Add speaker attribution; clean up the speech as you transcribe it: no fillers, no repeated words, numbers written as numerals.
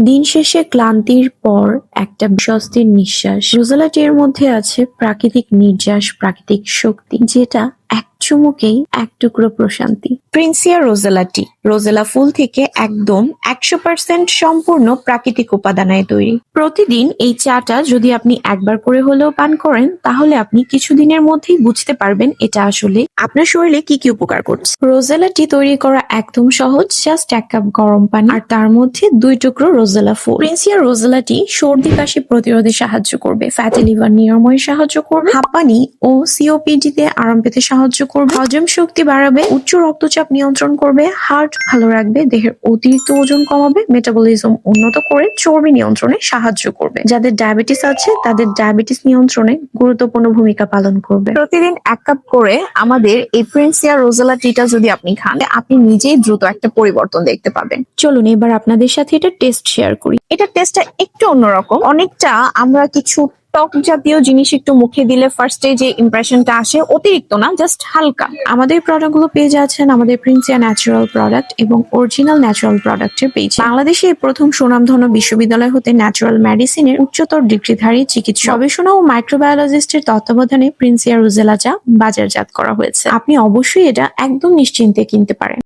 Speaker 1: দিন শেষে ক্লান্তির পর একটা স্বস্তির নিঃশ্বাস। রোজেলা টি এর মধ্যে আছে প্রাকৃতিক নির্যাস, প্রাকৃতিক শক্তি, যেটা এক চুমুকেই এক টুকরো প্রশান্তি। প্রিন্সিয়া রোজেলা টি রোজেলা ফুল থেকে একদম 100% সম্পূর্ণ প্রাকৃতিক উপাদানে তৈরি। প্রতিদিন এই চাটা যদি আপনি একবার করে হলেও পান করেন, তাহলে আপনি কিছুদিনের মধ্যেই বুঝতে পারবেন এটা আসলে আপনার শরীরে কি কি উপকার করছে। রোজেলা টি তৈরি করা একদম সহজ, জাস্ট 1 কাপ গরম পানি আর তার মধ্যে 2 টুকরো রোজেলা ফুল। প্রিন্সিয়া রোজেলা টি সর্দি কাশি প্রতিরোধে সাহায্য করবে, ফ্যাটি লিভার নিরাময়ে সাহায্য করবে, হাঁপানি ও সিওপিডি তে আরাম পেতে সাহায্য করবে, হজম শক্তি বাড়াবে, উচ্চ রক্তচাপ নিয়ন্ত্রণ করবে, হার্ট ভালো রাখবে, দেহের অতিরিক্ত ওজন কমাবে, মেটাবলিজম উন্নত করে চর্বি নিয়ন্ত্রণে সাহায্য করবে। যাদের ডায়াবেটিস আছে তাদের ডায়াবেটিস নিয়ন্ত্রণে গুরুত্বপূর্ণ ভূমিকা পালন করবে। প্রতিদিন 1 কাপ করে আমাদের এই প্রিন্সিয়া রোজেলা টিটা যদি আপনি খান, আপনি নিজেই দ্রুত একটা পরিবর্তন দেখতে পাবেন। চলুন এবার আপনাদের সাথে এটা টেস্ট শেয়ার করি। এটা টেস্টটা একটু অন্যরকম। অনেকটা আমরা কিছু টক জাতীয় জিনিস একটু মুখে দিলে ফার্স্টে যে ইমপ্রেশনটা আসে, অতিরিক্ত না, জাস্ট হালকা। আমাদের প্রোডাক্টগুলো পেয়ে যাচ্ছেন আমাদের প্রিন্সিয়া ন্যাচারাল প্রোডাক্ট এবং অরিজিনাল ন্যাচারাল প্রোডাক্টের পেজ। বাংলাদেশে প্রথম সুনামধন্য বিশ্ববিদ্যালয় হতে ন্যাচারাল মেডিসিনের উচ্চতর ডিগ্রিধারী চিকিৎসক, গবেষণা ও মাইক্রোবায়োলজিস্টের তত্ত্বাবধানে প্রিন্সিয়া রোজেলা চা বাজারজাত করা হয়েছে। আপনি অবশ্যই এটা একদম নিশ্চিন্তে কিনতে পারেন।